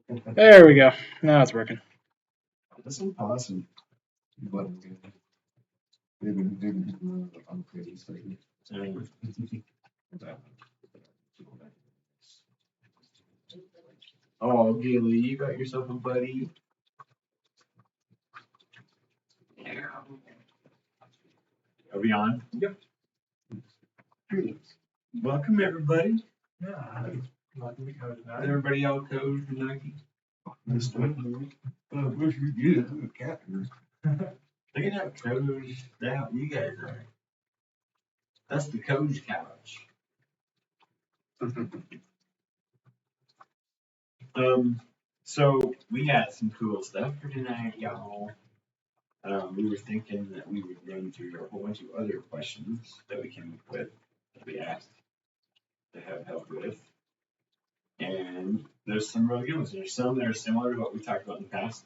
There we go. Now it's working. That's awesome. But oh, Gilly, you got yourself a buddy. Are we on? Yep. Welcome, everybody. Yeah. Everybody out cold tonight? Wish we did. I'm a captain. Look at how coached out you guys are. That's the coach couch. So we got some cool stuff for tonight, y'all. We were thinking that we would run through a whole bunch of other questions that we came up with, that we asked to have help with. And there's some really good ones. There's some that are similar to what we talked about in the past,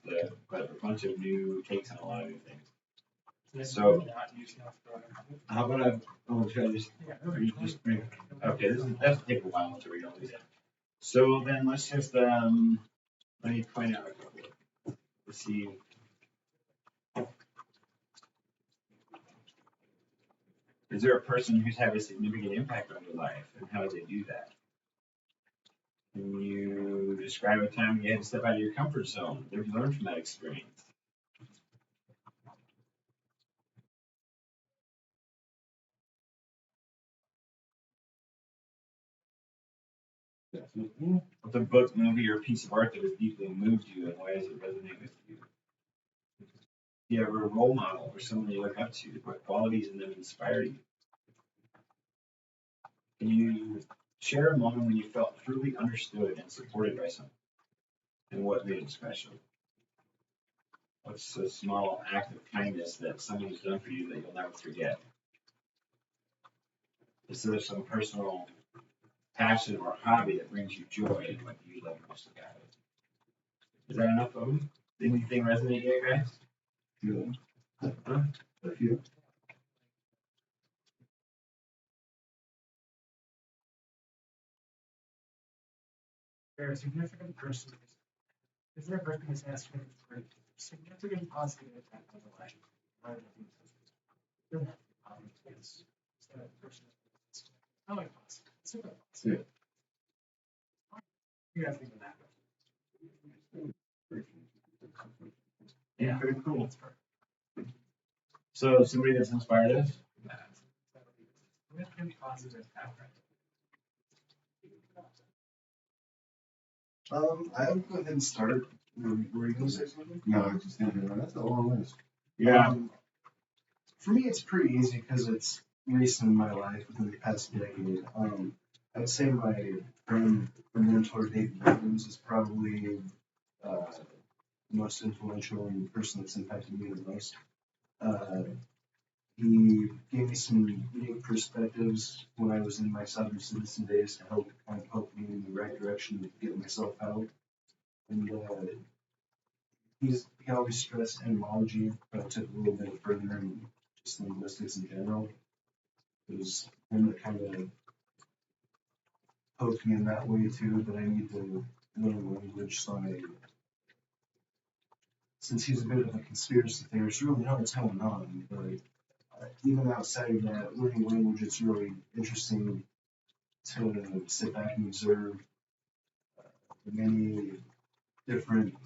but a bunch of new takes on a lot of new things. So, how about should I just bring, okay, that's take a while to read all these. So then let's just, let me point out a couple. Let's see. Is there a person who's had a significant impact on your life, and how did they do that? Can you describe a time you had to step out of your comfort zone? What did you learn from that experience? What's a book, movie, or piece of art that has deeply moved you, and why does it resonate with you? Do you have a role model or someone you look up to? What qualities in them inspire you? Can you share a moment when you felt truly understood and supported by someone, and what made it special? What's a small act of kindness that someone's done for you that you'll never forget? Is there some personal passion or hobby that brings you joy, and what do you love most about it? Is that enough of them? Anything resonate yet, guys? Good. A few. There are significant person. Is there a person who's asked for a significant positive impact on the life? Yes. I like positive. Super positive. You guys think of that. Yeah, very cool. So somebody that's inspired us? Positive impact. I would go ahead and start. Were you going to say something? No, I was just thinking, that's a long list. Yeah. For me, it's pretty easy because it's recent in my life within the past decade. I would say my friend and mentor, David Williams, is probably the most influential and the person that's impacted me the most. He gave me some unique perspectives when I was in my senior citizen days to help me in the right direction to get myself out. And he always stressed etymology, but I took it a little bit further and just linguistics in general. It was him that kind of poked me in that way too, that I need to learn language. So since he's a bit of a conspiracy theorist, really know what's going on. But even outside of that, learning language, it's really interesting to sit back and observe the many different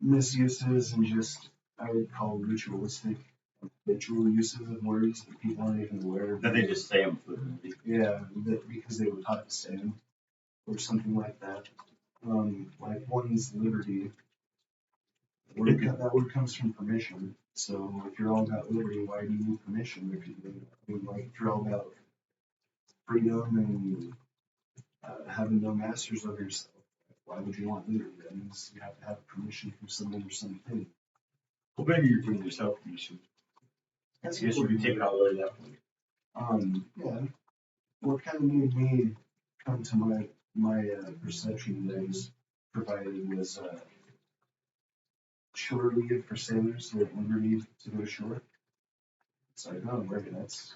misuses and just, I would call ritualistic, habitual uses of words that people aren't even aware of. That they just say them fluently. Yeah, because they were taught to say them, or something like that. Like one's liberty. That word comes from permission. So if you're all about liberty, why do you need permission? If you're all about freedom and having no masters over yourself, why would you want liberty? That means you have to have permission from someone or something. Well, maybe you're giving yourself permission. I guess you can take it all the way to that point. Yeah. What kind of made me come to my perception that is provided was shore leave for sailors who at liberty to go ashore. It's like, oh, right, that's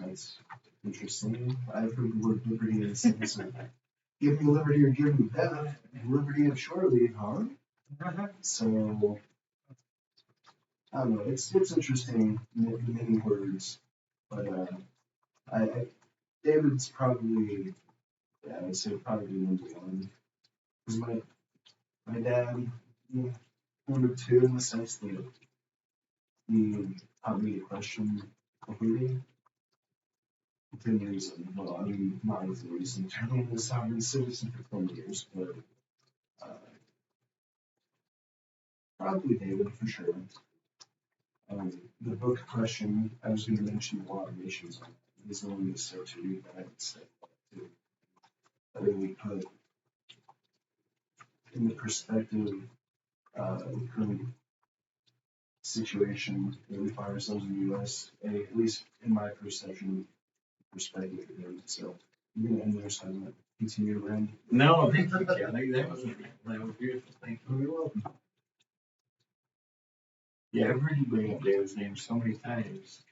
interesting. I've heard the word liberty in the sense of give me liberty or give me death, liberty of shortly, huh? So, I don't know, it's interesting, many words, but I David's probably, yeah, I'd say probably number one. Because my dad, yeah, number two in the sense that he taught me to question completely. Within reason, well, I mean, not within reason, I've been a sovereign citizen for 20 years, but uh, probably David for sure. The book question, I was going to mention a lot of nations on it. He's the one that started to read that instead to really put in the perspective the current situation that we find ourselves in the U.S., at least in my perception, perspective. So I'm going to end there so I'm going to continue to rant. No, thank you, Kelly. That was beautiful. Thank you. You're welcome. Yeah, I've heard you bring up David's name so many times.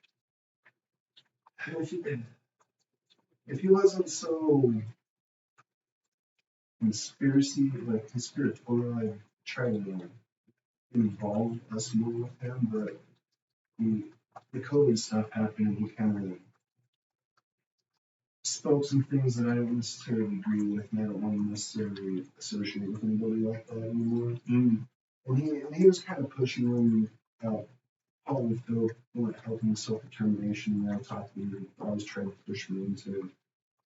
If he wasn't so conspiratorial, I'd try to involve us more with him, but the COVID stuff happened, and he kind of spoke some things that I don't necessarily agree with, and I don't want to necessarily associate with anybody like that anymore. And he was kind of pushing them out. Paul and Phil weren't helping self-determination, and I talked to him, always trying to push me into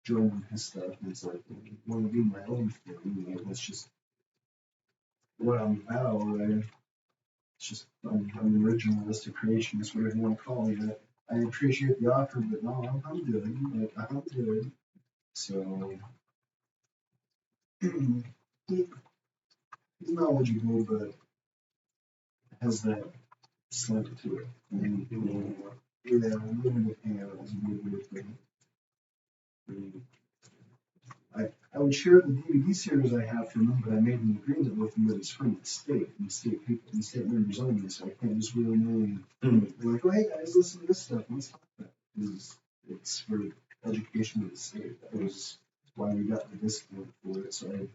joining his stuff, and it's like, I want to do my own thing, like, that's just what I'm about, right? It's just, I'm an originalist, a creationist, whatever you want to call it. I appreciate the offer, but no, I'm good. Like, I'm good. So, he's knowledgeable, but has that slant to it. And, yeah, limited hangout is a good weird thing. I would share the DVD series I have from him, but I made an agreement with him that it's from the state, and the state people, and the state members only, so I can't just willy-nilly be like, oh, hey guys, listen to this stuff, let's talk about it. Because it's for education of the state. That was why we got the discount for it, so I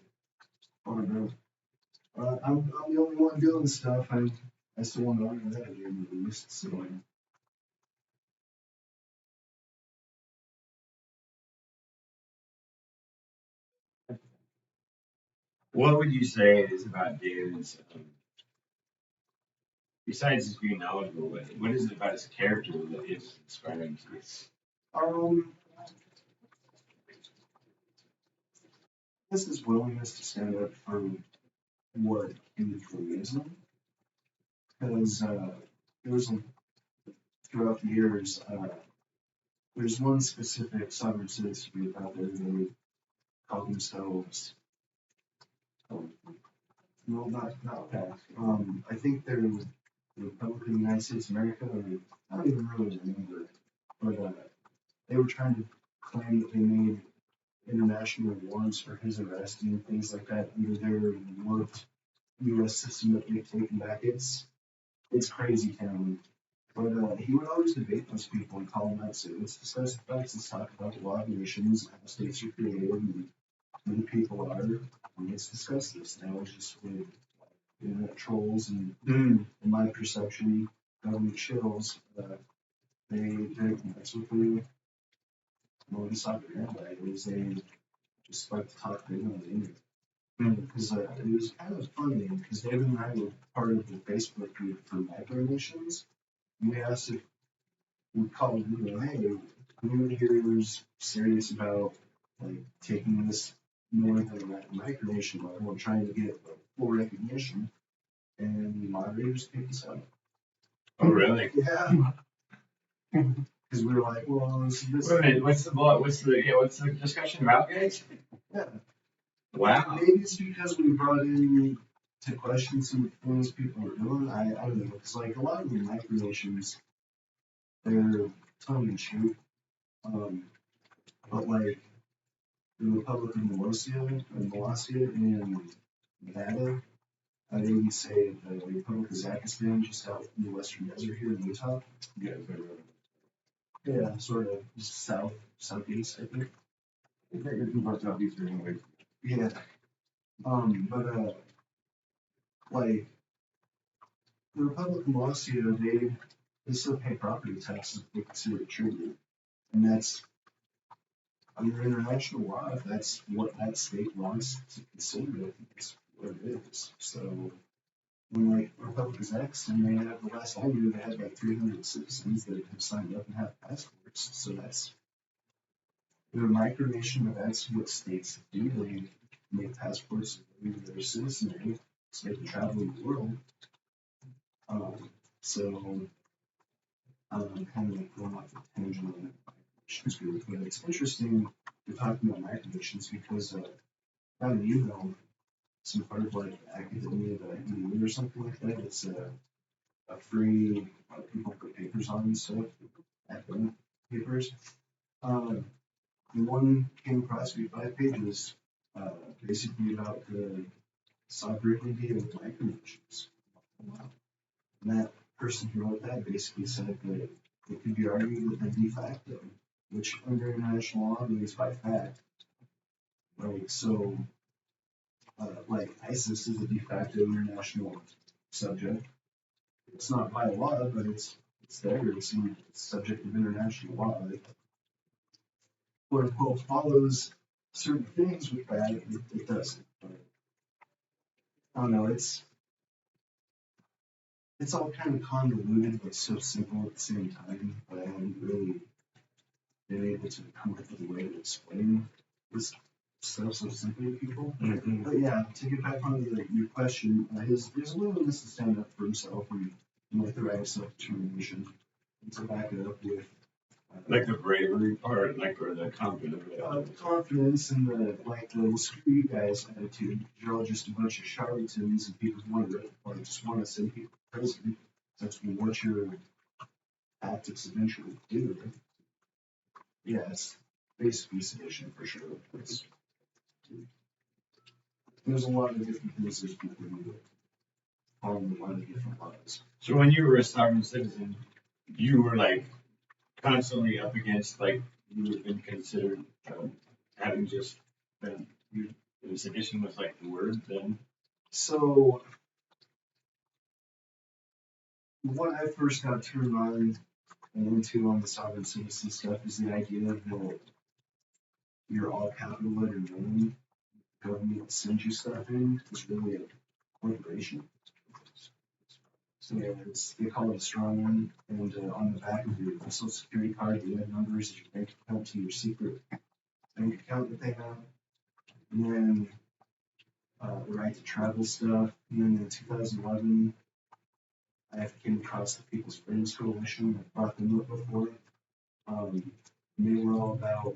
don't know. I'm the only one doing stuff. I still want to honor that at the end of the least, so. What would you say is about David's, besides just being knowledgeable, what is it about his character that is inspiring to you? This is willingness to stand up for what he believes in. Because there was throughout the years, there's one specific sovereign citizen group out there that call themselves, no, not that. I think they're the Republic of the United States of America, or I don't even really remember. But they were trying to claim that they made international warrants for his arrest and things like that under their warped U.S. system that they've taken back. It's crazy town. But he would always debate those people and call them out. So let's discuss the facts. Let's talk about the law of nations, how states are created, and who the people are. And let's discuss this. Now it's just with internet trolls and, in my perception, government shills. That's what the modus operandi is. They just like to talk big on the internet. Because it was kind of funny because David and I were part of the Facebook group for micronations. We asked if we called, hey, who here is serious about like taking this more than that micronation level and trying to get full recognition? And the moderators picked us up. Oh, really? Yeah. Because we were like, well, this. Wait a minute, what's the discussion about, guys? Yeah. Wow. Maybe it's because we brought in to question some of the things people are doing. I don't know. Because like a lot of the micronations, they're tongue in cheek. But like the Republic of Molossia in Nevada, I'd even say the Republic of Zakistan, just out in the western desert here in Utah. Yeah, sort of just southeast, I think. You're talking about southeast anyway. Yeah. But like the Republican laws, they still pay property taxes if they consider it tribute, and that's under international law. If that's what that state wants to consider it, it's what it is. So when like Republicans X, and they have the last I knew, they had like 300 citizens that have signed up and have passports. So that's the migration, but that's what states do. They make passports of their citizenry so they can travel the world. So kind of like going off the tangent on the migrations group, but it's interesting you're talking about migrations because I don't know some part of like academia that I can or something like that. It's a free people put papers on and stuff, academic papers. Um, and one came across me 5 pages, basically about the sovereignty of micronations. And that person who wrote that basically said that it could be argued that the de facto, which under international law means by fact, right? So, like ISIS is a de facto international subject. It's not by law, but it's there. It's subject of international law. It quote unquote follows certain things with that. It doesn't. But, I don't know. It's all kind of convoluted, but so simple at the same time. But I haven't really been able to come up with a way to explain this stuff so simply to people. Mm-hmm. But yeah, to get back on your question, his willingness to stand up for himself and like the right of self-determination, and to back it up with like the bravery part, like or the confidence. Confidence and the like the screw you guys attitude. You're all just a bunch of charlatans and people who want to or just want to send people to prison. That's what your tactics eventually do. Yeah, it's basically sedition for sure. There's a lot of different things that people do. Following a lot of different laws. So when you were a sovereign citizen, you were like constantly up against like you would have been considered having just been sedition was like the word then. So what I first got turned on and into on the sovereign citizen stuff is the idea that you're all capital letter name. Government sends you stuff in. It's really a corporation. So yeah, they call it a strong one, and on the back of your social security card, you have numbers of your bank account to your secret bank account that they have, and then the right to travel stuff. And then in 2011, I came across the People's Freedoms Coalition. I brought them up before. They were all about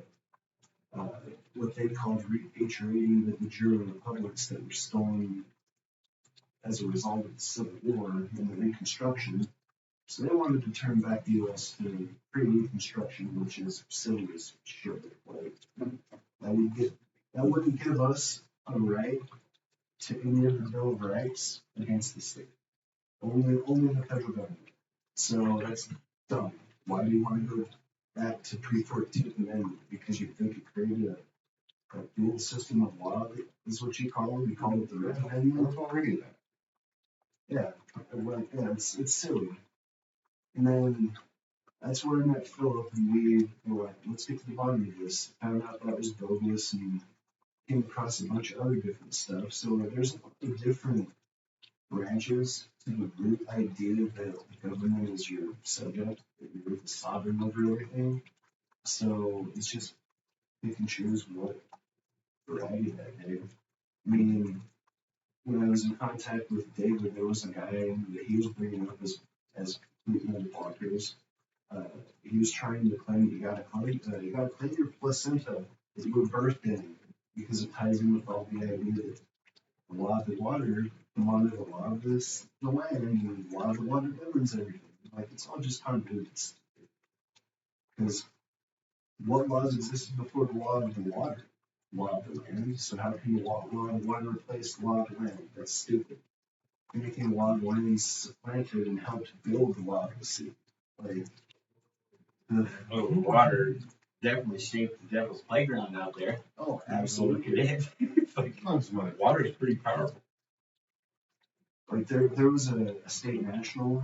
what they called repatriating the Nigerian republics that were stolen as a result of the Civil War and the Reconstruction. So they wanted to turn back the U.S. to pre-Reconstruction, which is silly as shit. Like, that wouldn't give us a right to any of the Bill of Rights against the state. Only the federal government. So that's dumb. Why do you want to go back to pre-14th Amendment? Because you think it created a dual system of law, is what you call it. You call it the Red Amendment. That's already that. Yeah, yeah, it's silly. And then that's where I met Philip, and we were like, let's get to the bottom of this. Found out that was bogus, and came across a bunch of other different stuff. So there's a lot of different branches to the root idea that the government is your subject, that you're the sovereign over everything. So it's just pick and choose what variety that day. Meaning, when I was in contact with David, there was a guy that he was bringing up as completely blockers. He was trying to claim that you gotta claim your placenta that you were birthed in because it ties in with all the idea that the law of the water, the law of this, the land, and the law of the water governs everything. Like it's all just convoluted. Because what laws existed before the law of the water? Law of the land. So how can the law of the water replace the law of the land? That's stupid. Anything law of the land supplanted and helped build the law of the sea. Like water definitely shaped the devil's playground out there. Oh, Absolutely. absolutely. It's like, water is pretty powerful. Like there was a state national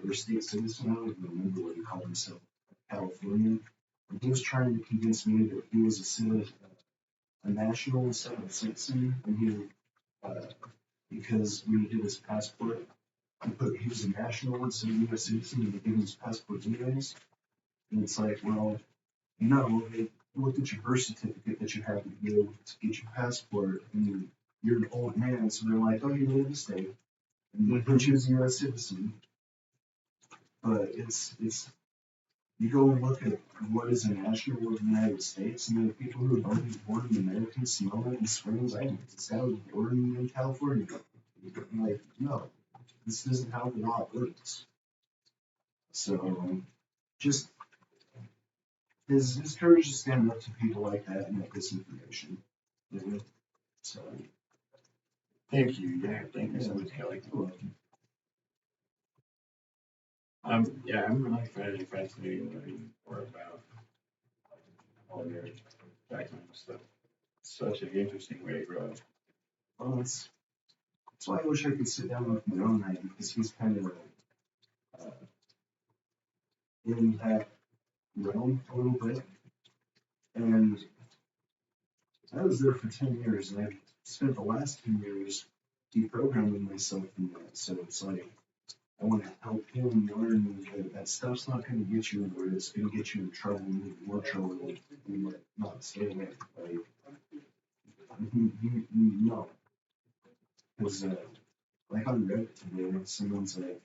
or state citizen, I don't even remember what he called himself, California. And he was trying to convince me that he was a national instead of a citizen, and because when he did his passport, he was a national instead of a US citizen, and he gave him his passport anyways. And it's like, well, no, they looked at your birth certificate that you have to go to get your passport, and you're an old man, so they're like, oh, you made a mistake, and they put you as a US citizen. But it's you go and look at what is a national of the United States, and the people who are born in America smell it and Springs Island. It's how it's born in California. Like, no, this isn't how the law works. So, just his courage to stand up to people like that and make this information. So, Thank you. Yeah, thank you so much, Kelly. you're welcome. Yeah, I'm really fascinated learning more about all your background stuff. Such an interesting way to grow up. Well, that's why I wish I could sit down with my own man, because he's kind of in that realm a little bit. And I was there for 10 years, and I spent the last 10 years deprogramming myself from that. So it's like, I want to help him learn that stuff's not going to get you anywhere. It's going to get you in trouble, more trouble, and like, not stay away. Like, no. Because, like on Reddit today, someone's like,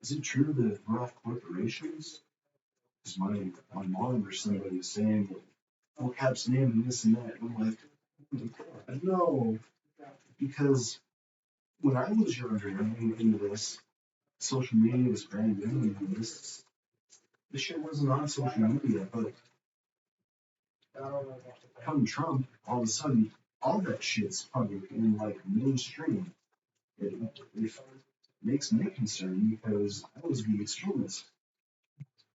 is it true that we're off corporations? Because my mom or somebody is saying, well, Cap's name and this and that. And I'm like, oh my God, no. Because when I was younger and into this, social media was brand new, and this shit wasn't on social media. But come Trump, all of a sudden, all that shit's public and like mainstream. It makes me concerned because I was the extremist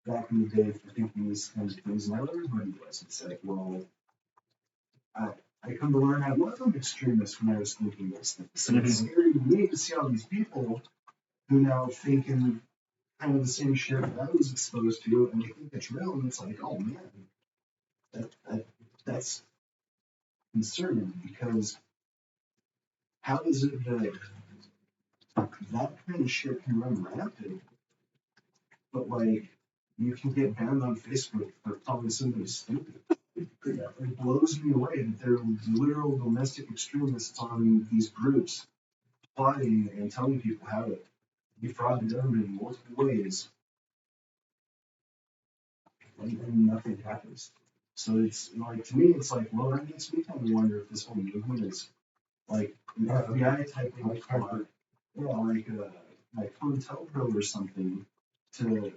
back in the day for thinking these kinds of things, and now everybody was. It's like, well, I come to learn I was an extremist when I was thinking this thing. So it's scary to me to see all these people who now thinking kind of the same shit that I was exposed to, and they think it's real, and it's like, oh man, that's concerning, because how is it that that kind of shit can run rampant, but like you can get banned on Facebook for calling somebody stupid? It blows me away that there are literal domestic extremists on these groups plotting and telling people how to defraud them in multiple ways, and nothing happens. So it's like, to me, it's like, well, that makes me kind of wonder if this whole movement is like an FBI type of plot, like COINTELPRO or something to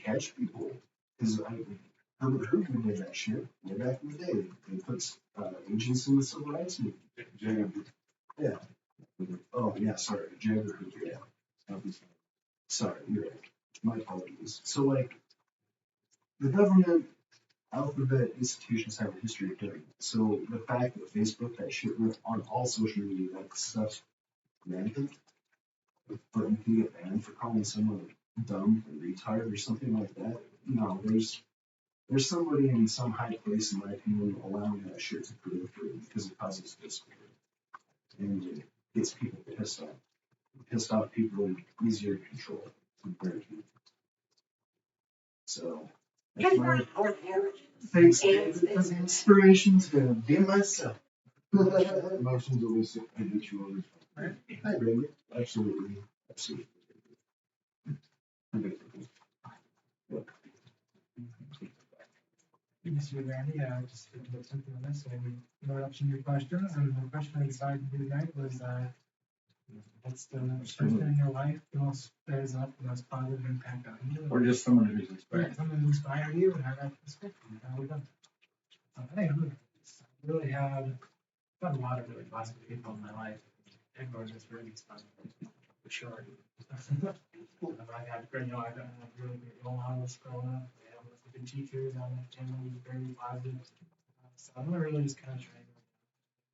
catch people. Because Herbert Hoover did that shit way back in the day. They put agents in the civil rights movement. Yeah. Oh yeah, sorry, J. Edgar Hoover. Yeah. Sorry, you're right. My apologies. So like, the government, alphabet institutions have a history of doing it. So the fact that Facebook, that shit went on all social media, that stuff's rampant, but you can get banned for calling someone dumb or retarded or something like that. No, there's somebody in some high place, in my opinion, allowing that shit to proliferate because it causes discord and it gets people pissed off. Pissed off people are easier to control compared to. So that's my thanks as inspiration to be myself. Emotions always habitual. Hi, Randy. Absolutely. Absolutely. Good to see you, Randy. Just to put something on this, and no option your questions. And the question I decided to do tonight was, what's the person in your life the most that has left the most positive impact on you? Or just someone who's Yeah, inspired. someone who inspired you, and how that perspective, how we done. I think I really had a lot of really positive people in my life. Everyone is really inspiring, for sure. I had, I have really great role models growing up. good teachers out of my family, very positive. So I'm gonna really just kind of try.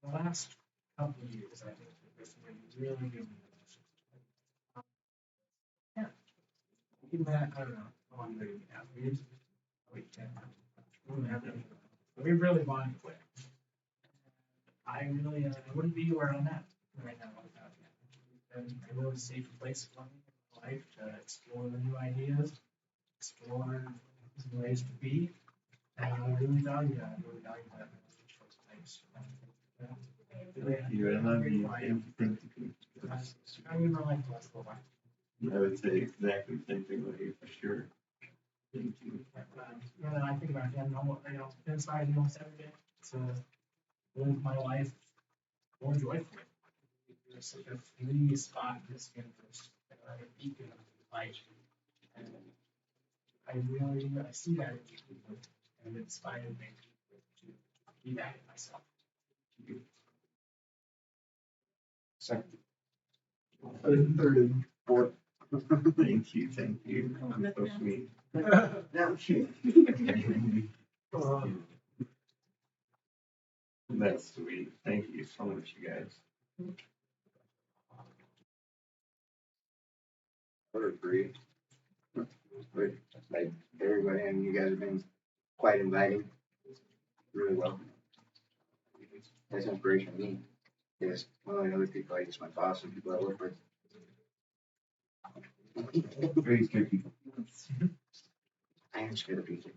The last couple of years, I think this way really good. Yeah, even that, I don't know, how long maybe half years. We can, we really bonded quick. I really, I wouldn't be where I'm at right now without him. It's been a really safe place for me in my life to explore new ideas, explore new ways to be. And I really value that. I really value that in the first place. Thank you. I love you. Thank you. I mean, my life was a lot. I would say exactly the same thing with you for sure. Thank you. And then I think about him, you know, inside him almost every day to live my life more joyfully. There's such a free spot in this universe, a beacon of light. And I really, I see that in people, and it inspired me to be that in myself. Second. Third and fourth. Thank you. Thank you. That's so sweet. That's sweet. Thank you so much, you guys. I would agree. But like everybody, and you guys have been quite inviting, really well. That's inspiration to me. Yes, well, like other people, like just my boss and people I work with. Very scared people. I am scared of people.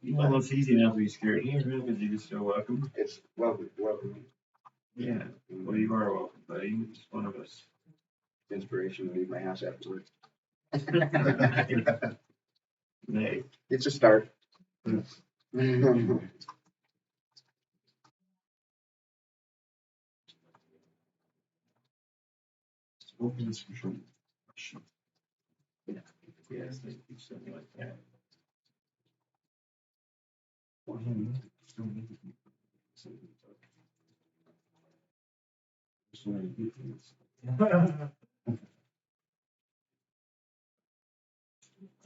Well, it's easy enough to be scared here because you're just so welcome. It's welcome. Yeah. Well, you are welcome, buddy. You're just one of us. Inspiration to leave my house after work. Hey. It's a start. Open this for sure. Yes, thank you, something like that. I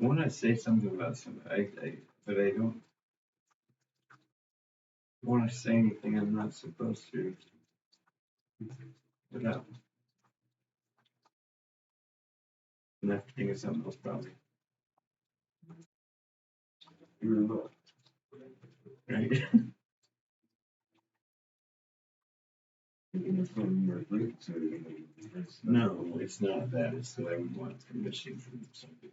want to say something about something, but I don't want to say anything I'm not supposed to. But I'm have to think of something else probably. Right? No, it's not that. It's that I would want permission from somebody.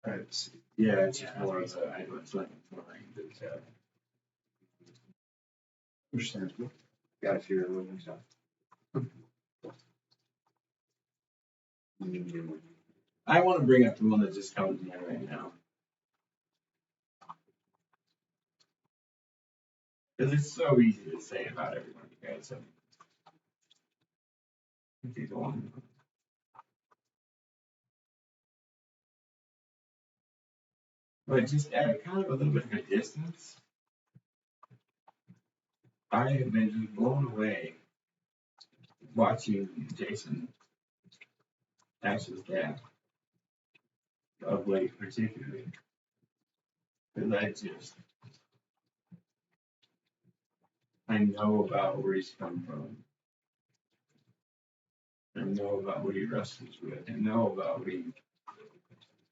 Right. Yeah, it's just more of a, I know it's not implying that. Understandable. Got a few of them and stuff. I want to bring up the one that just comes to mind right now. Because it's so easy to say about everyone you guys have. Either one. But just at kind of a little bit of a distance, I have been just blown away watching Jason Ash's dad of late, particularly. Because I know about where he's come from. I know about what he wrestles with. I know about what he,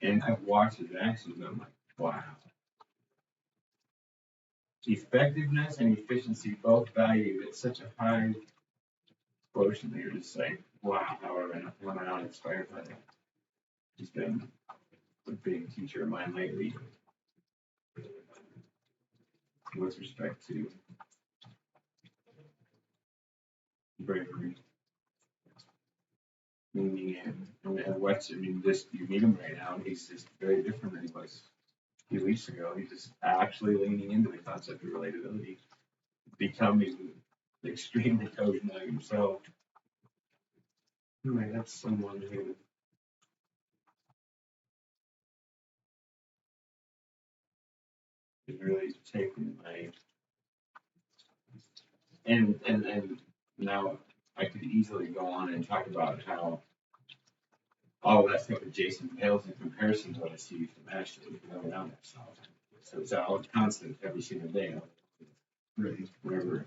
and I've watched his actions and I'm like, wow. Effectiveness and efficiency both valued at such a high quotient that you're just like, wow, how am I not inspired by that? He's been a big teacher of mine lately with respect to bravery. Meaning and what's I mean, just you meet him right now, and he's just very different than he was a few weeks ago. He's just actually leaning into the concept of relatability, becoming extremely COZSNUG himself. Anyway, that's someone who is really taking my and now I could easily go on and talk about how all that stuff with Jason pales in comparison to what I see from Ashley around that stuff. So it's all constant every single day. Really. Wherever.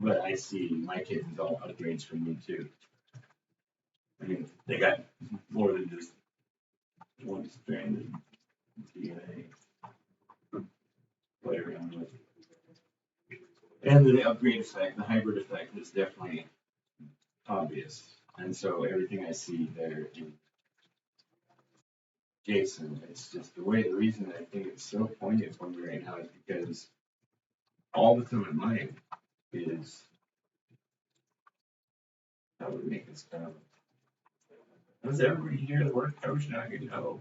But I see my kids as all upgrades from me too. I mean, they got more than just one stranded DNA. Play around with. And the upgrade effect, the hybrid effect is definitely obvious. And so everything I see there in Jason, it's just the reason I think it's so poignant for me right now is because all that's in my mind is how we make this come. Does everybody here that work COZSNUG know?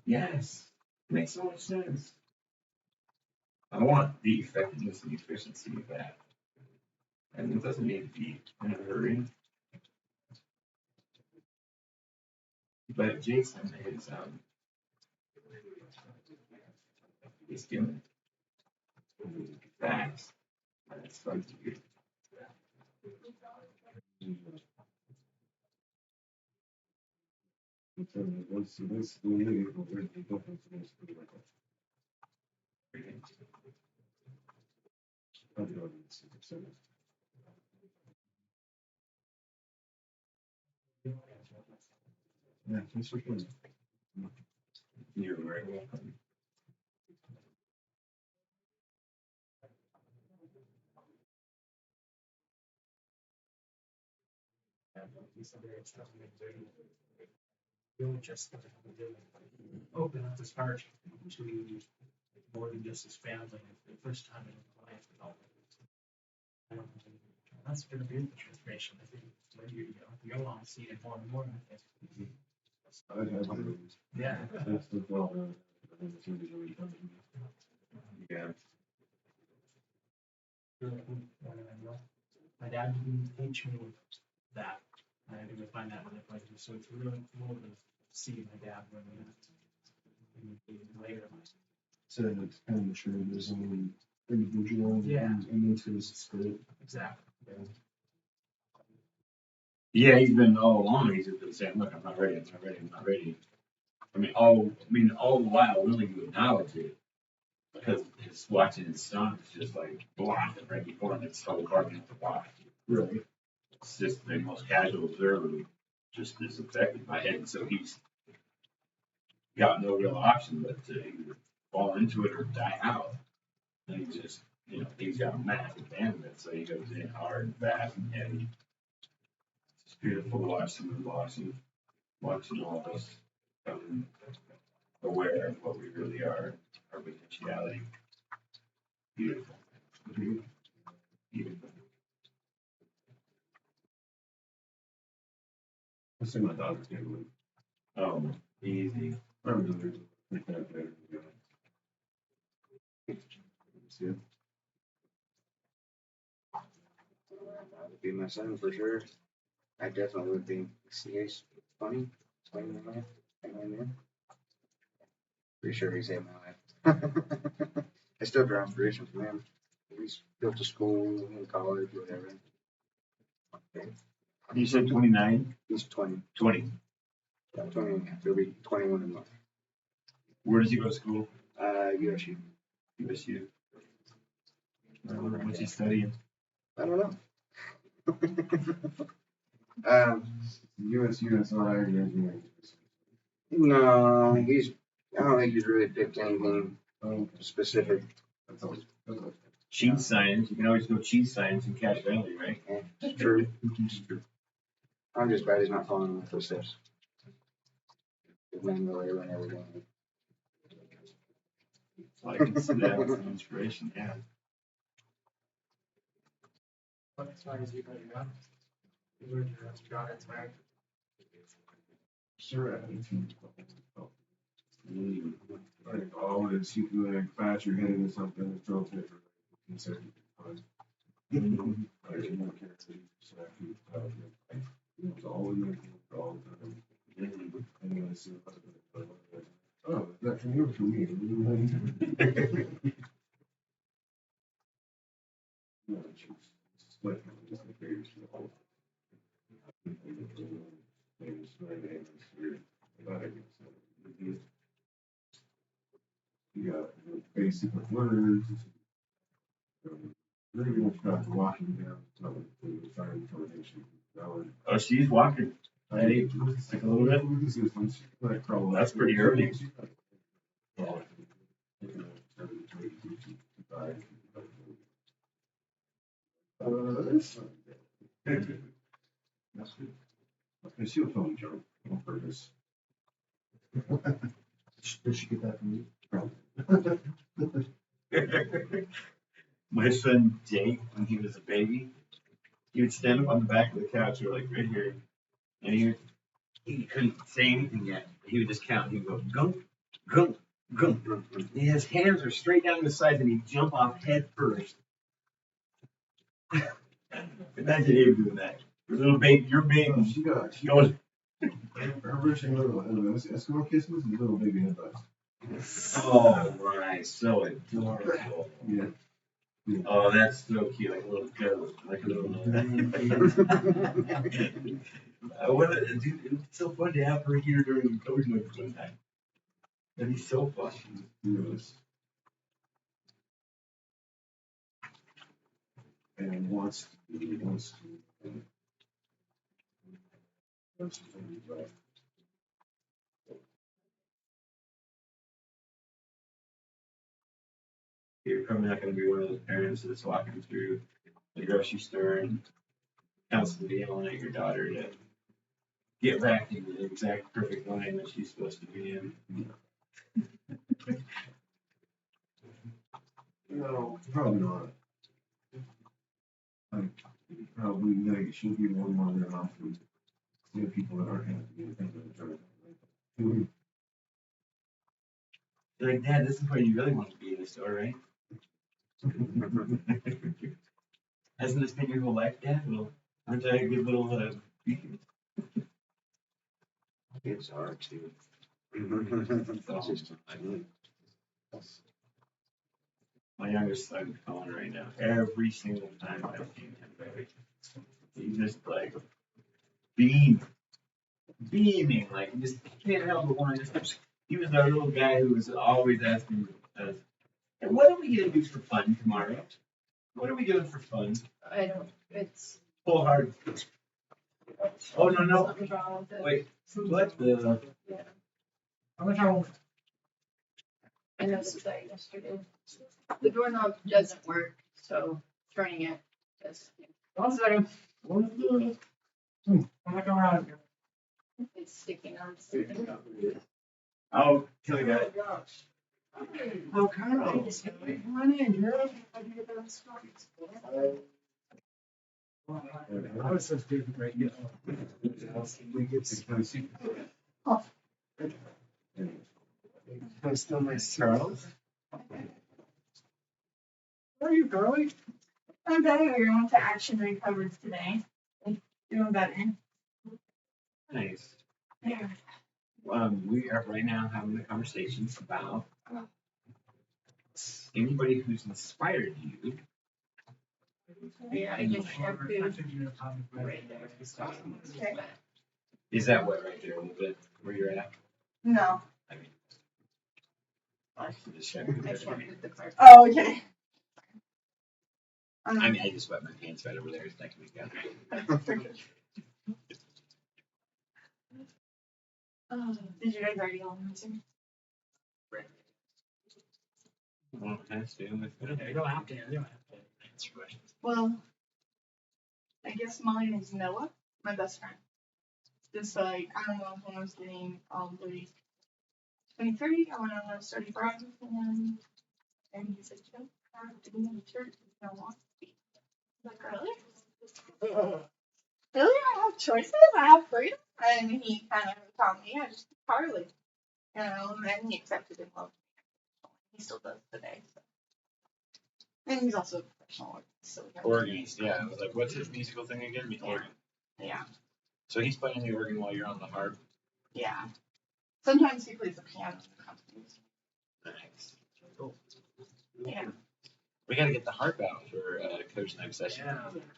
Yes, it makes so much sense. I want the effectiveness and efficiency of that. And it doesn't need to be in a hurry. But Jason is he's doing fast. It's fun to do. Yeah, thanks for coming. You're very welcome. You'll just open up his heart to more than just his family for the first time in his life. And that's going to be the transformation. I think when you go on seeing it more and more. Yeah. Yeah. My dad didn't teach me that. I had to find that really funny. So it's really cool to see my dad running that later. So it's kind of mature his own individual and into his spirit. Exactly. Yeah, he's been all along. He's just been saying, "Look, I'm not ready. I'm not ready. I'm not ready." I mean, all the while willing to acknowledge it because his watching his son is just like blocking right before him. It's so hard not to watch. Really? It's just the most casual observer who just is affected by it. And so he's got no real option but to either fall into it or die out. And he just, he's got a massive bandwidth, so he goes in hard and fast and heavy. It's beautiful to watch someone watching all of us become aware of what we really are, our potentiality. Beautiful. Beautiful. I think my daughter's gonna live. Oh, easy. I really think that better. Yeah. That would be my son for sure. I definitely would be. CA's 20 and a half. Pretty sure he saved my life. I still draw inspiration from him. He's built a school in college, whatever. You said 29? He's 20. 20. Yeah, 20 and a half. He'll be 21 in a month. Where does he go to school? USU. USU. What's he studying? I don't know. USI engineering. No, I don't think he's really picked anything specific. That's always Cheese science. You can always go cheese science in Cache Valley, right? Yeah, it's true. I'm just glad he's not following in the footsteps. The man really and everything. So I can see that as an inspiration, yeah. As far as you know, you learn your job at time. sure. Like always, you can like bash your head into something and throw it for consider fun. I didn't want to carry so I could it was all in there all the time. And then I see oh, that from you or from me? No, it's like You got basic words. Really don't start walking down the fire intonation. Oh, she's walking. Hey, like a little bit. That's pretty early. That's good. Okay, she was on joke on purpose. Did she get that from you? Probably. My son Jake, when he was a baby, he would stand up on the back of the couch, or like right here, and he couldn't say anything yet. He would just count. He'd go gunk, gunk, gunk. And his hands are straight down the sides, and he'd jump off head first. Imagine him doing that. Your little baby, your baby. She got Going. her version of Eskimo kisses and little baby headbutts. Oh my, so adorable. Yeah. Oh, that's so cute, like a little goat, like a little. Dude, it's so fun to have her here during the COZSNUG one time. That'd be so fun. Yes. And wants to. You're probably not going to be one of those parents that's walking through the grocery store and constantly yelling at your daughter to get back in the exact perfect line that she's supposed to be in. No, probably not. Probably like she'll be one more than often. See people that aren't happy. You're like, Dad, this is where you really want to be in the store, right? Hasn't this been your whole life, Dad? Well, aren't I a good little beacon? Kids are too. That's just My youngest son's calling right now. Every single time I've seen him, baby, he's just like beaming, like he just can't help but want to. He was our little guy who was always asking us, "And what are we gonna do for fun tomorrow? What are we doing for fun?" I don't, it's. Full hard. Oh no! Something's wrong with it. Wait, what the? Yeah, How much are I noticed that yesterday. The doorknob doesn't work, so turning it does. 1 second. How much are It's sticking on. Oh, Kelly got it. Oh, Carl. Come in, girl. I was so stupid right now. We get to kind of see. That's still nice, Charles. Where are you, girlie? I'm better. We're going to Action Recovered today. Doing better. Nice. Yeah. We are right now having a conversation about anybody who's inspired you. Yeah, I just shampoo. Is that what right there a little bit where you're at? No. I mean, just shampoo I there. shampooed the carpet. Oh, okay. I mean, I just wet my pants right over there. It's not gonna be good. Did you guys already all answer? Well, it has to. You don't have to. You don't have to answer questions. Well, I guess mine is Noah, my best friend. Just like, I don't know when I was getting probably 23, I went on a study project and he said, you don't have to be in the church if you don't want to be. I'm like, really? Really? I have choices? I have freedom? And he kind of taught me, yeah, just Harley. You know, and then he accepted and loved me. He still does today. So. And he's also a professional artist. So Organs, yeah. I was like, what's his musical thing again? Organ. Yeah. So he's playing the organ while you're on the harp. Yeah. Sometimes he plays the piano in the companies. Nice. Yeah. We gotta get the harp out for COZSNUG session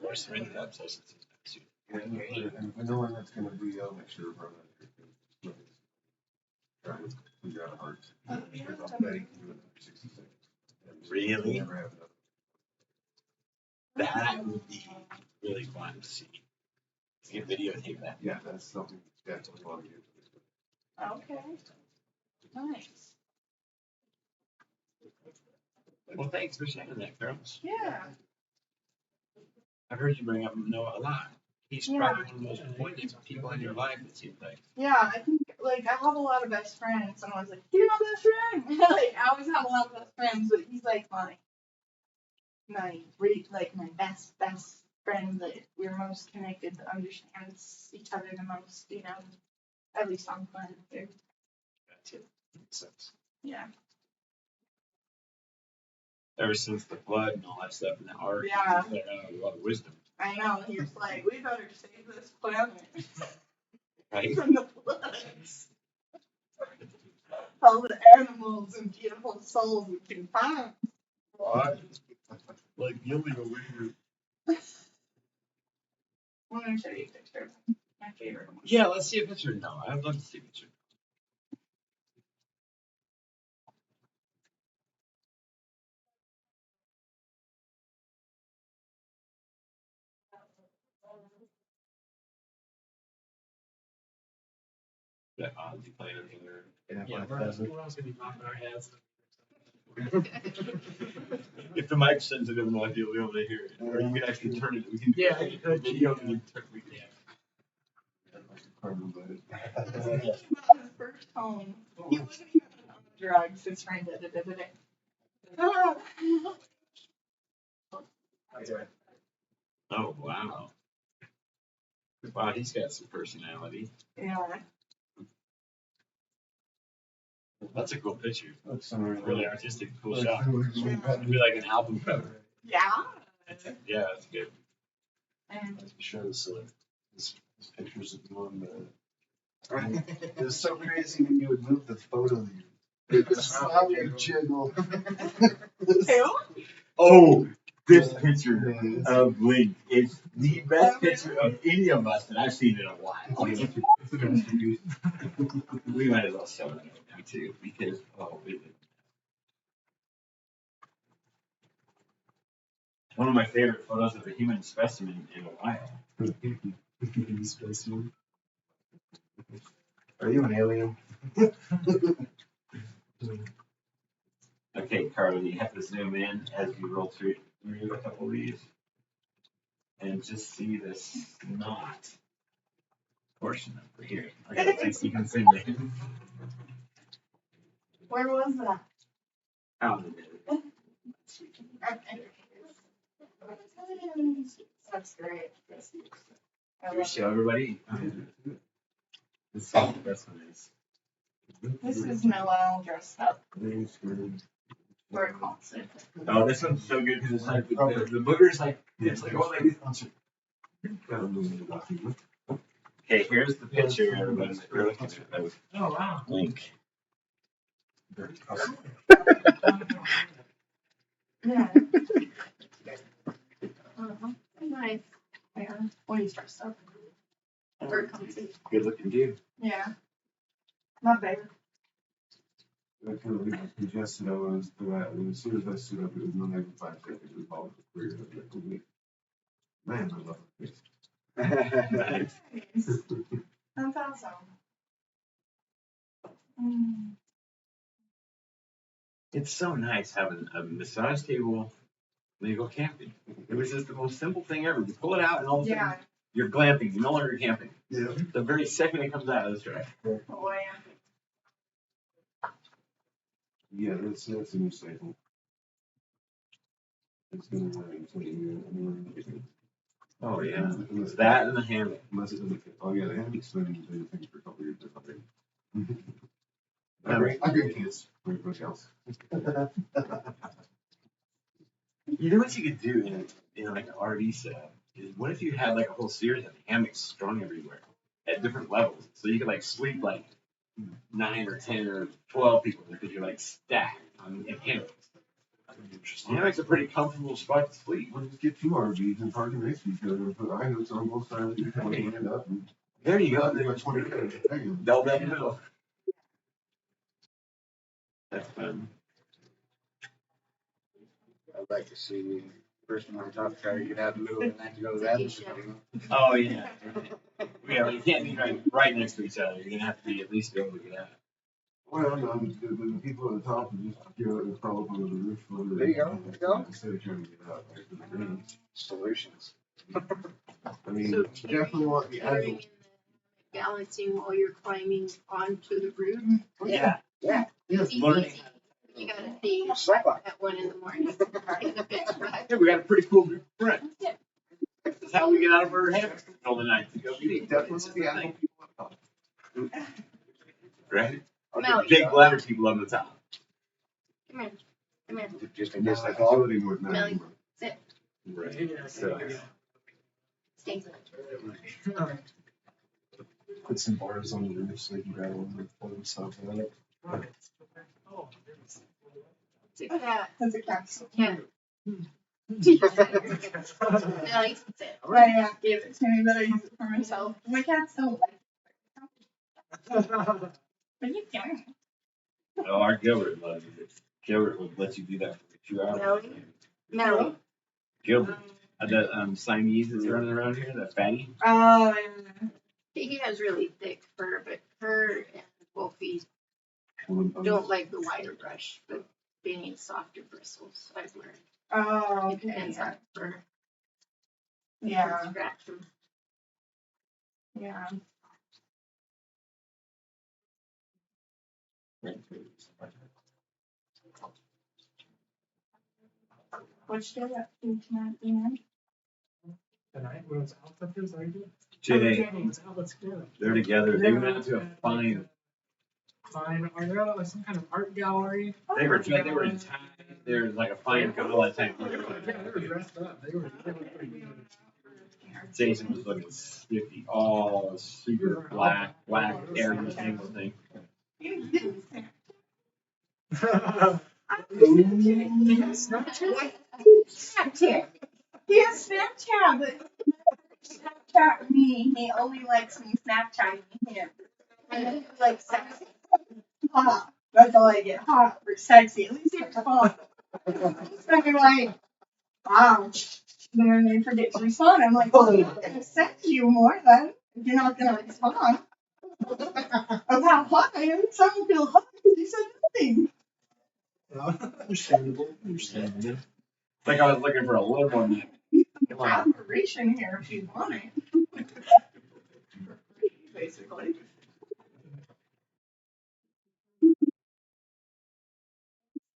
or Surrender Lab sessions. And if we know when that's gonna be, I'll make sure to run it. Try to figure out hearts. Because I'm betting to do it for 60 seconds. Really? Never have enough. That would be really fun to see. You can videotape that. Yeah, that's something that's definitely want to do. Okay. Nice. Well, thanks for sharing that, girls. Yeah. I've heard you bring up Noah a lot. He's probably one of the most important people in your life, it seems like. Yeah, I think like I have a lot of best friends, and I was like, "You're my best friend." Like I always have a lot of best friends, but he's like my best friend that we're most connected, that understands each other the most. You know, at least on planet Earth. Gotcha. Makes sense. Yeah. Ever since the flood and all that stuff in the ark, Yeah. he's got a lot of wisdom. I know. He's like, we better save this planet Right? from the floods. All the animals and beautiful souls we can find. Like Gilly over here. I'm gonna show you a picture of my favorite one. Yeah, let's see a picture of Noah. I'd love to see a picture. That Ozzy playing in there. Yeah, we're else gonna be knocking our heads. If the mic's sensitive enough, you'll be able to hear it. Or you can actually turn it. We can do Yeah, it. you could. Video can be turned. We can. This is about his first home. He wasn't even on drugs. His friend did it. Ah. Oh, wow. Wow, he's got some personality. Yeah. That's a cool picture. That's Really artistic, cool shot. It'd be like an album cover. Yeah. Yeah, that's good. And Shows his pictures of you on the. It was so crazy when you would move the photo. The smile would jiggle. who? Oh, this picture of Link is the best picture of any of us that I've seen in a while. We might as well show it now too, because one of my favorite photos of a human specimen in a while. Specimen. Are you an alien? Okay, Carly, you have to zoom in as you roll through a couple of these. And just see this knot portion over here. I don't think you can zoom in. Where was that? Out in it. That's great. Do we show everybody? This is the best one is. This is Noel dressed up for a concert. Oh, this one's so good because it's like the booger's like it's like all like concert. Okay, here's the picture, everybody. That you're looking at. That was Oh, wow. Link. Yeah. Nice. Yeah. When he's dressed up. For a concert. Good looking dude. Yeah. Not bad. I kind of like congested. I was as soon as I stood up, it was not even 5 seconds. It was all for 3 minutes. Man, I love it. Nice. Nice. That's awesome. Mm. It's so nice having a massage table when you go camping. It was just the most simple thing ever. You pull it out and all of a sudden Yeah. you're glamping. You're no longer camping. Yeah. The very second it comes out of this truck. Oh, Yeah, that's a new staple. It's gonna rain. Oh yeah. It's that and the hammock. Unless it doesn't fit. Oh yeah, the hammock's been doing things for a couple of years. I agree with kids. Everybody else. You know what you could do in like an RV setup is what if you had like a whole series of hammocks strung everywhere at different levels, so you could like sleep like 9 or 10 or 12 people because you're like stacked in hammocks. Hammock's a pretty comfortable spot to sleep. We'll just get two RVs and park next to each other and put items on both sides. You can hand up and There you go. they got 20 minutes. Double that middle. That's fun. I'd like to see the person on top try to get out of the middle of the night to go to that. Oh, yeah. Yeah, you can't be right next to each other. You're gonna have to be at least be able to get out. Well, no, the people at the top will just crawl up under the roof. There you go, there you go. Instead of trying to get out. Solutions. I mean, So definitely want the carrying agile. in the balancing while you're climbing onto the roof. Yeah. Yeah. Yes, Easy learning. peasy. You gotta be Slackline. at 1 a.m. in the pitch black. Yeah, we got a pretty cool group of friends. That's how we get out of our hammocks all the night to go eat. Definitely the agile people at the top. Right? Melly, Big ladder people on the top. come here. Come here. Just in case they fall. Agility with Melly, management. sit. Right. So, Stay. Put some bars on the roof so they can grab one and pull themselves out. Sit cat. That's a cat. Cat. Melly, sit. My aunt gave it to me, but I use it for myself. My cats don't like it. What are you doing? oh, our Gilbert loves it. Gilbert would let you do that for 2 hours. Melly. Melly. Gilbert. That Siamese that's running around here, that fatty. Oh, He has really thick fur, but her and Wolfie don't like the wire brush, but they need softer bristles, I've learned. oh, It depends okay. on fur. Yeah, Scratch them. yeah. Which day up to tonight, Ian? Tonight, when it's out, that is, are you? Jay, When it's out, let's go. they're together. They went out to a fine. Fine, are there like some kind of art gallery? They were in time. There's like a fine gala type. Yeah, they were dressed up, they were pretty good. Jason was looking stiffy, all super black, every single thing. Snapchat. He has Snapchat, but Snapchat me. He only likes me Snapchatting him. And it's like sexy. Hot. That's all I get. Hot or sexy. At least it's hot. So I'm like, wow. And then they forget to respond. I'm like, well, I'm not gonna send you more then if you're not gonna respond. Of how hot I am. Some feel hot because you said nothing. Understandable. Like I was looking for a little more. Operation here if you want it. Basically.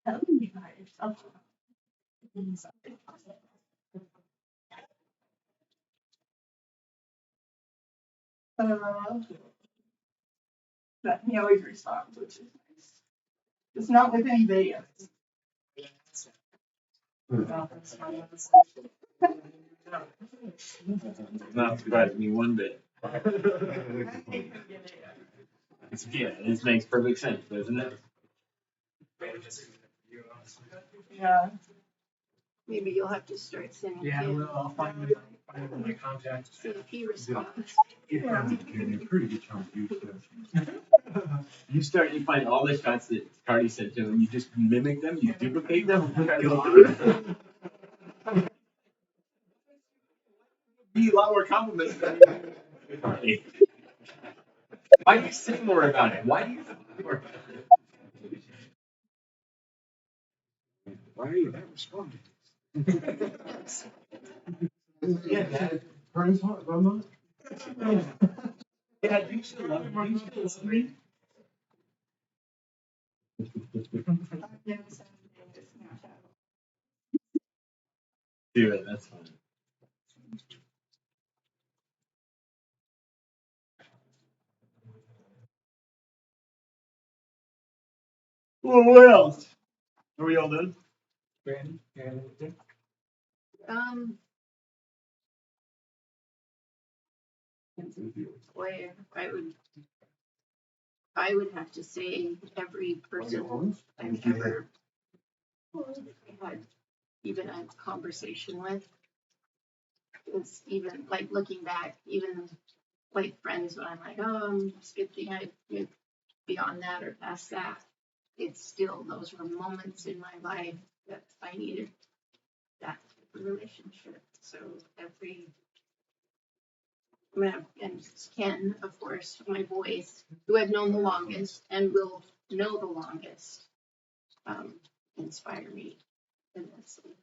Tell me about yourself. But he always responds, which is nice. It's not with any videos. Not surprising me one bit. Yeah, this makes perfect sense, doesn't it? Yeah. Maybe you'll have to start sending Yeah, him. well, I'll find my contact. See if he responds. Yeah, pretty good chunk of you. You find all the shots that Cardi sent to him, you just mimic them, you duplicate them. Be a lot more compliments than Cardi. Why do you say more about it? Why do you say more about it? Why are you not responding? Yeah, Dad. Brian's hot, I'm not. Yeah, do you still love me? Do you still love me? Do it, that's fine. Well, what else? Are we all done? Brandon, you have anything? Boy, I would have to say every person I've ever I had even a conversation with. It's even like looking back, even like friends when I'm like, oh, it's a good thing I went beyond that or past that. It's still, those were moments in my life that I needed that type of relationship. So and Ken, of course, my boys, who I've known the longest and will know the longest, inspire me immensely.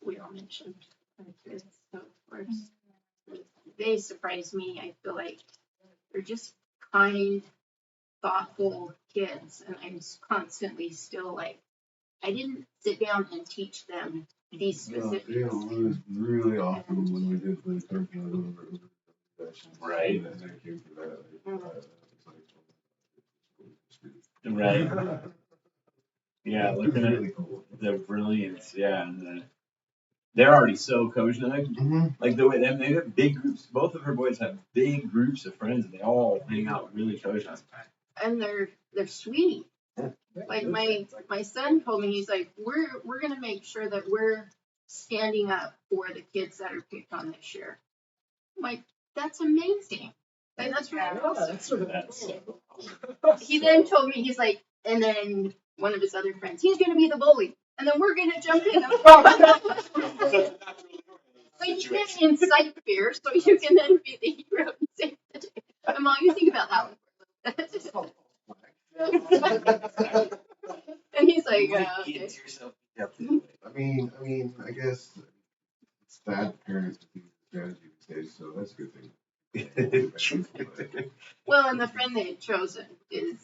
We all mentioned my kids, so of course, they surprise me. I feel like they're just kind, thoughtful kids, and I'm constantly still like, I didn't sit down and teach them these specifics. Yeah, it was really awesome when we did the turkey over. Right. And then came to that. Right. Yeah, looking at really cool. the brilliance, yeah, and they're already so COZSNUG. Mm-hmm. Like the way they have big groups. Both of her boys have big groups of friends, and they all hang out really COZSNUG. And they're sweet. Like my son told me, he's like, we're gonna make sure that we're standing up for the kids that are picked on this year. I'm like, that's amazing. Like that's really awesome. He then told me, he's like, and then one of his other friends, he's gonna be the bully, and then we're gonna jump in. Like you can't incite fear, so you can then be the hero and save the day. Mom, you think about that one. And he's like, okay. I mean, I guess it's bad parents to teach strategy these days, so that's a good thing. Well, and the friend they had chosen is,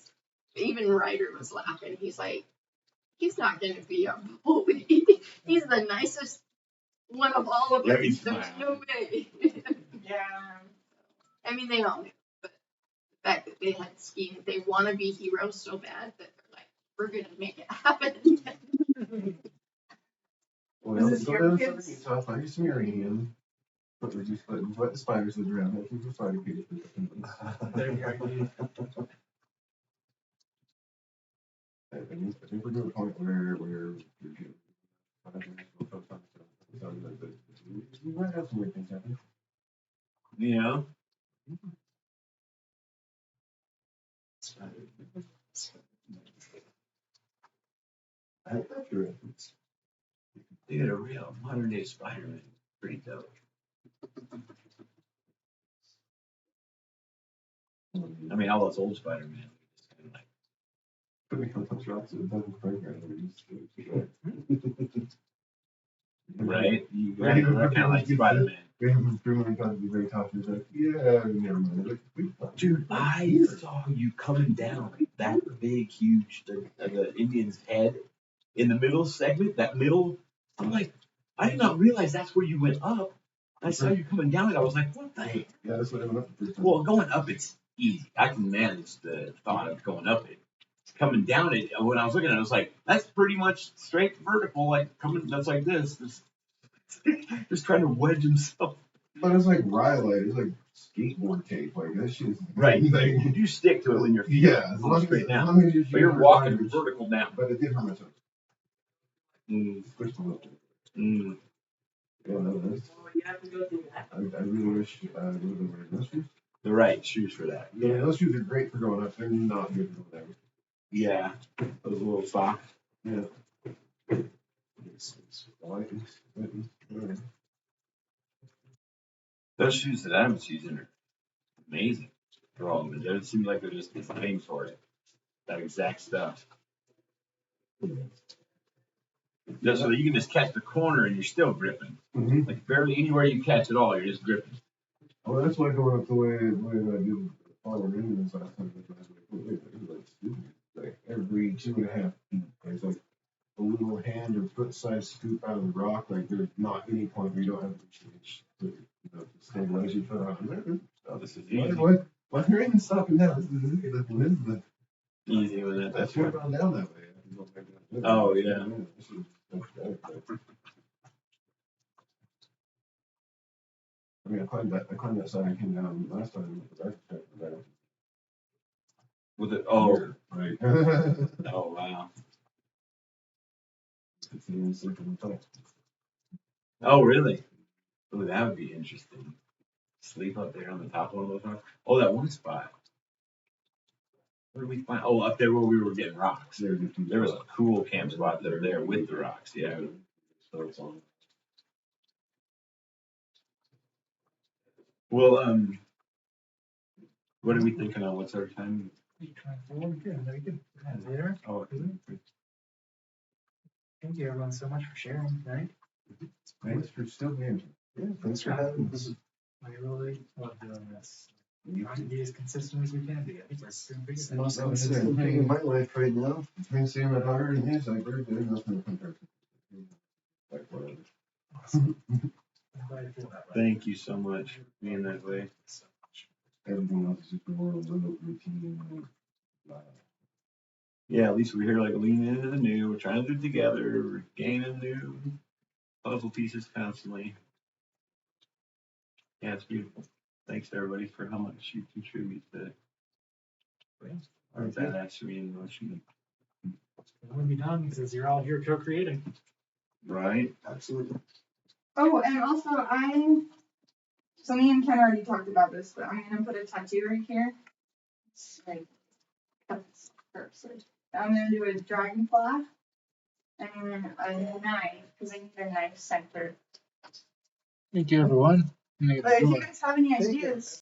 even Ryder was laughing. He's like, he's not going to be a bully. He's the nicest one of all of us. There's no way. Yeah. I mean, they all knew, but the fact that they had schemed, they want to be heroes so bad that they're like, we're going to make it happen. Well, Is this your kids? So I used to be uranium, but we just let the spiders live around. I think we're spider kids. I think we're to a point where we're getting. We might have some weird things happen. Yeah. They got a real modern day Spider-Man. Pretty dope. I mean, all those old Spider-Man. Just kind of like. Right? You got kind of like Spider-Man. Dude, I saw you coming down that big, huge, the Indian's head in the middle segment, that middle. I'm like, I did not realize that's where you went up. I saw you coming down it. I was like, what the heck? Yeah, that's what I went up the first time. Well, going up, it's easy. I can manage the thought of going up it. Coming down it, when I was looking at it, I was like, that's pretty much straight vertical, like coming, that's like this. Just trying to wedge himself. But it's like rhyolite, it's like skateboard tape, like that shit is right. Like, you stick to it when you're straight down. But you're walking vertical down. But it did hurt my toes. Yeah, I really wish I would have wear those shoes. The right shoes for that. Yeah, those shoes are great for going up. They're not good for going down. Yeah, those little socks. Yeah. Those shoes that I'm using are amazing for all of it. It seems like they're just designed for it. That exact stuff. Just so that you can just catch the corner and you're still gripping. Mm-hmm. Like barely anywhere you catch it all, you're just gripping. Well, that's why going up the way I did all the Indians last time. It was like stupid. Like every 2.5 feet, there's like a little hand or foot size scoop out of the rock. Like there's not any point where you don't have to change to stabilize your foot on. Oh, this is easy. Why you're even stopping now? This is the easy with it. That's why gone down that way. Oh yeah. I mean, I climbed that side and came down last time with the architect. With it, oh, right. Oh wow. could see him sleeping on top. Oh, really? Oh, that would be interesting. Sleep up there on the top of one of those rocks. Oh, that one spot. Where did we find? Oh, up there where we were getting rocks. There was a cool camp spot that are there with the rocks. Yeah. So it's on. Well, what are we thinking on? What's our time? 8:24, good, very good. Later. Oh, Thank you everyone so much for sharing tonight. Thanks for still being. Yeah, thanks for having us. I really love doing this. We're trying to be as consistent as we can be. I think we're doing pretty It's the good. most consistent thing in my life right now. Between seeing my daughter and his, like, there's nothing compared to. Like, whatever. Awesome. I'm glad you feel that way. thank you so much for being that way. So much. Everything else is just a little routine. Yeah, at least we're here like leaning into the new. We're trying to do it together. We're gaining new puzzle pieces constantly. Yeah, it's beautiful. Thanks to everybody for how much you contribute to our badassery and emotion. It won't be done because you're all here co-creating. Right? Absolutely. Oh, and also so me and Ken already talked about this, but I'm gonna put a tattoo right here. It's like, that's perfect. I'm gonna do a dragonfly and then a knife, because I need a knife center. Thank you everyone. But if you guys have any ideas,